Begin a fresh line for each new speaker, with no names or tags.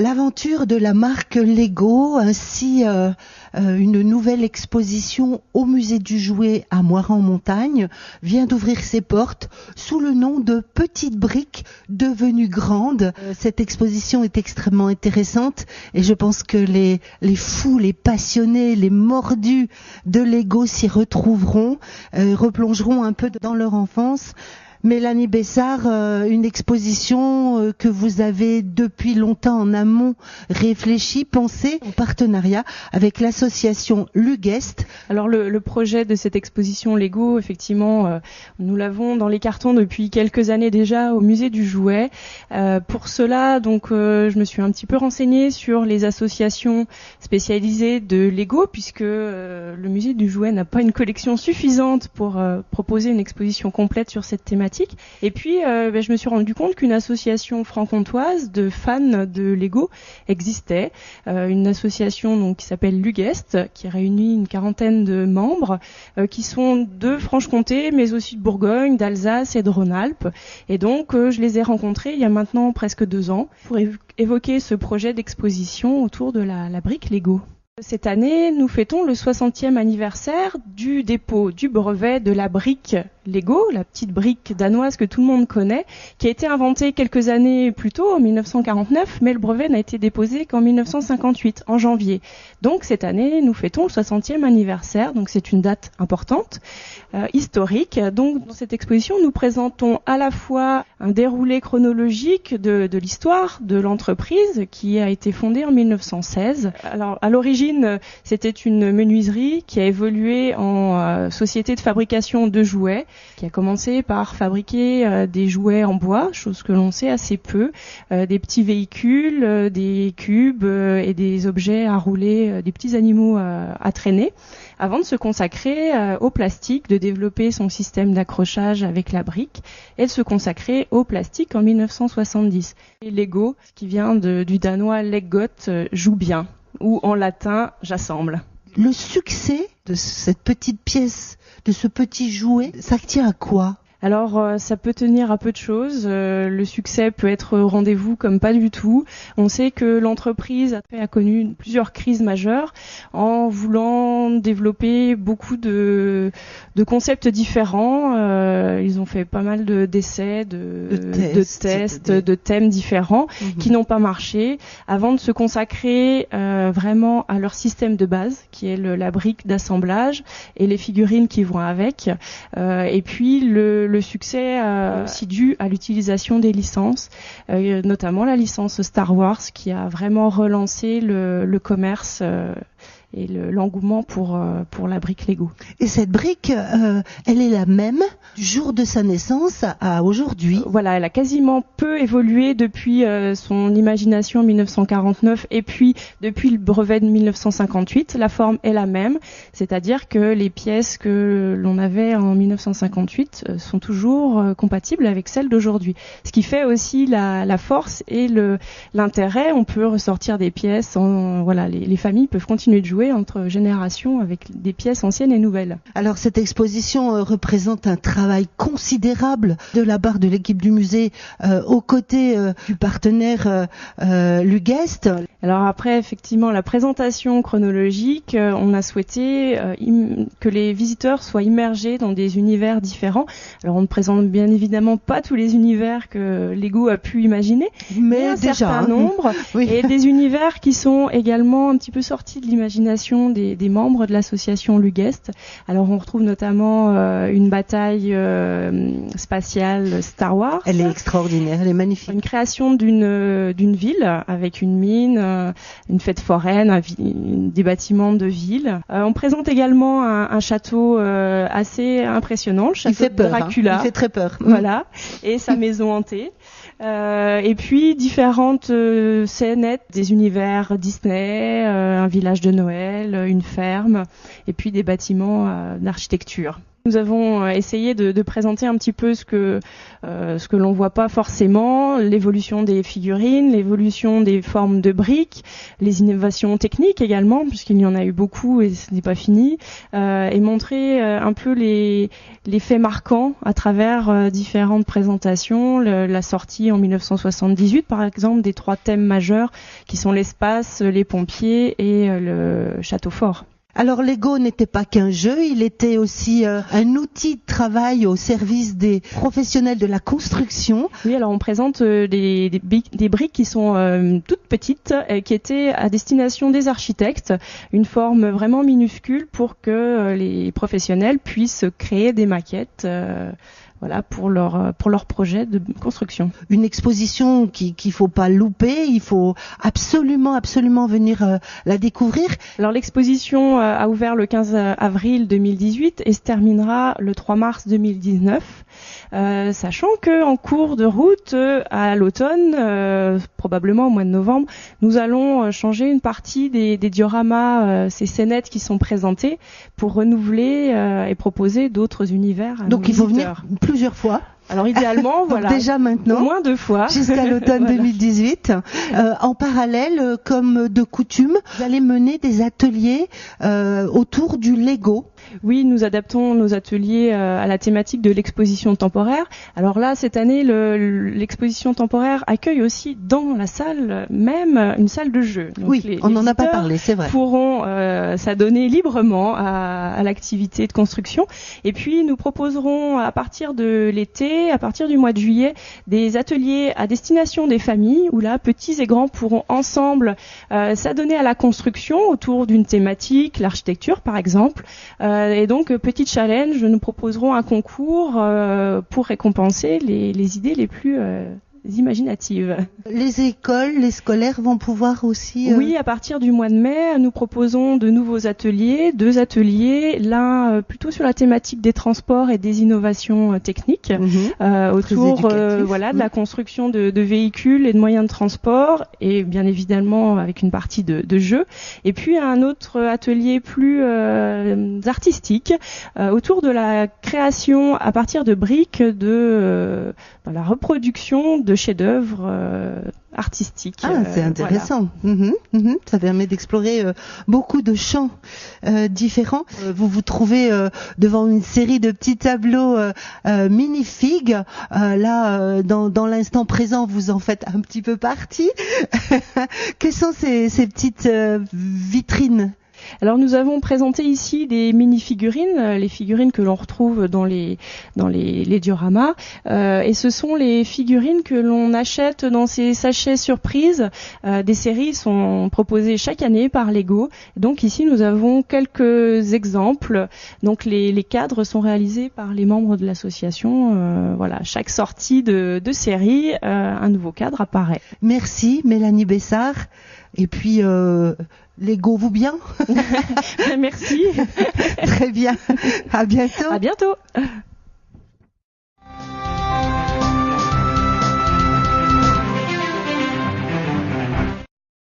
L'aventure de la marque Lego, ainsi une nouvelle exposition au musée du jouet à Moirans-Montagne vient d'ouvrir ses portes sous le nom de Petites briques devenues grandes. Cette exposition est extrêmement intéressante et je pense que les fous, les passionnés, les mordus de Lego s'y retrouveront, replongeront un peu dans leur enfance. Mélanie Bessard, une exposition que vous avez depuis longtemps en amont réfléchi, pensé en partenariat avec l'association Lugest.
Alors le projet de cette exposition Lego, effectivement, nous l'avons dans les cartons depuis quelques années déjà au musée du jouet. Pour cela, donc, je me suis un petit peu renseignée sur les associations spécialisées de Lego, puisque le musée du jouet n'a pas une collection suffisante pour proposer une exposition complète sur cette thématique. Et puis, je me suis rendu compte qu'une association franc-comtoise de fans de Lego existait, une association donc qui s'appelle Lugest, qui réunit une quarantaine de membres, qui sont de Franche-Comté, mais aussi de Bourgogne, d'Alsace et de Rhône-Alpes. Et donc, je les ai rencontrés il y a maintenant presque 2 ans pour évoquer ce projet d'exposition autour de la brique Lego. Cette année, nous fêtons le 60e anniversaire du dépôt du brevet de la brique Lego, la petite brique danoise que tout le monde connaît, qui a été inventée quelques années plus tôt, en 1949, mais le brevet n'a été déposé qu'en 1958, en janvier. Donc cette année, nous fêtons le 60e anniversaire, donc c'est une date importante, historique. Donc dans cette exposition, nous présentons à la fois un déroulé chronologique de l'histoire de l'entreprise qui a été fondée en 1916. Alors à l'origine, c'était une menuiserie qui a évolué en société de fabrication de jouets, qui a commencé par fabriquer des jouets en bois, chose que l'on sait assez peu, des petits véhicules, des cubes et des objets à rouler, des petits animaux à traîner, avant de se consacrer au plastique, de développer son système d'accrochage avec la brique et de se consacrer au plastique en 1970. Et Lego, qui vient du danois leggot, joue bien, ou en latin, j'assemble.
Le succès de cette petite pièce, de ce petit jouet, ça tient à quoi ?
Alors, ça peut tenir à peu de choses. Le succès peut être au rendez-vous comme pas du tout. On sait que l'entreprise a connu plusieurs crises majeures en voulant développer beaucoup de concepts différents. Ils ont fait pas mal d'essais, de tests, de thèmes différents qui n'ont pas marché avant de se consacrer vraiment à leur système de base, qui est la brique d'assemblage et les figurines qui vont avec. Et puis, le succès aussi dû à l'utilisation des licences, notamment la licence Star Wars qui a vraiment relancé le commerce et l'engouement pour la brique Lego.
Et cette brique, elle est la même du jour de sa naissance à aujourd'hui.
Voilà, elle a quasiment peu évolué depuis son imagination en 1949 et puis depuis le brevet de 1958. La forme est la même, c'est-à-dire que les pièces que l'on avait en 1958 sont toujours compatibles avec celles d'aujourd'hui. Ce qui fait aussi la force et l'intérêt. On peut ressortir des pièces, les familles peuvent continuer de jouer entre générations avec des pièces anciennes et nouvelles.
Alors cette exposition représente un travail considérable de la part de l'équipe du musée aux côtés du partenaire Lugest.
Alors après, effectivement, la présentation chronologique, on a souhaité que les visiteurs soient immergés dans des univers différents. Alors on ne présente bien évidemment pas tous les univers que Lego a pu imaginer, mais un certain nombre, oui. Et des univers qui sont également un petit peu sortis de l'imagination des membres de l'association Lugest. Alors on retrouve notamment une bataille spatiale Star Wars.
Elle est extraordinaire, elle est magnifique.
Une création d'une ville avec une mine, une fête foraine, des bâtiments de ville. On présente également un château assez impressionnant, le château de Dracula.
Il fait très peur.
Voilà, et sa maison hantée. Et puis différentes scénettes des univers Disney, un village de Noël, une ferme, et puis des bâtiments d'architecture. Nous avons essayé de présenter un petit peu ce que l'on voit pas forcément, l'évolution des figurines, l'évolution des formes de briques, les innovations techniques également, puisqu'il y en a eu beaucoup et ce n'est pas fini, et montrer un peu les faits marquants à travers différentes présentations. La sortie en 1978, par exemple, des 3 thèmes majeurs qui sont l'espace, les pompiers et le château fort.
Alors Lego n'était pas qu'un jeu, il était aussi un outil de travail au service des professionnels de la construction.
Oui, alors on présente des briques qui sont toutes petites et qui étaient à destination des architectes, une forme vraiment minuscule pour que les professionnels puissent créer des maquettes. Voilà, pour leur projet de construction.
Une exposition qu'il faut pas louper, il faut absolument venir la découvrir.
Alors l'exposition a ouvert le 15 avril 2018 et se terminera le 3 mars 2019. Sachant que en cours de route à l'automne, probablement au mois de novembre, nous allons changer une partie des dioramas, ces scénettes qui sont présentées pour renouveler et proposer d'autres univers à
Donc
nos
il faut
visiteurs.
venir plusieurs fois.
Alors idéalement, voilà.
Déjà maintenant.
Au moins 2 fois.
Jusqu'à l'automne
Voilà.
2018. En parallèle, comme de coutume, vous allez mener des ateliers autour du Lego.
Oui, nous adaptons nos ateliers à la thématique de l'exposition temporaire. Alors là, cette année, l'exposition temporaire accueille aussi dans la salle même une salle de jeu. Donc
oui, on n'en a pas parlé, c'est vrai.
Pourront s'adonner librement à l'activité de construction. Et puis, nous proposerons à partir de l'été, à partir du mois de juillet, des ateliers à destination des familles où là, petits et grands pourront ensemble s'adonner à la construction autour d'une thématique, l'architecture par exemple. Et donc, petit challenge, nous proposerons un concours pour récompenser les idées les plus imaginatives.
Les écoles, les scolaires vont pouvoir aussi...
Oui, à partir du mois de mai, nous proposons de nouveaux ateliers, 2 ateliers, l'un plutôt sur la thématique des transports et des innovations techniques, autour de la construction de véhicules et de moyens de transport, et bien évidemment avec une partie de jeu. Et puis un autre atelier plus artistique, autour de la création à partir de briques, de la reproduction de chefs-d'œuvre artistiques.
Ah, c'est intéressant. Voilà. Ça permet d'explorer beaucoup de champs différents. Vous vous trouvez devant une série de petits tableaux mini-figues. Là, dans l'instant présent, vous en faites un petit peu partie. Quelles sont ces petites vitrines ?
Alors nous avons présenté ici des mini-figurines, les figurines que l'on retrouve dans les dioramas, et ce sont les figurines que l'on achète dans ces sachets surprises. Des séries sont proposées chaque année par Lego. Donc ici nous avons quelques exemples. Donc les cadres sont réalisés par les membres de l'association. Voilà, chaque sortie de série, un nouveau cadre apparaît.
Merci Mélanie Bessard. Et puis Lego vous bien.
Merci.
Très bien. À bientôt.
À bientôt.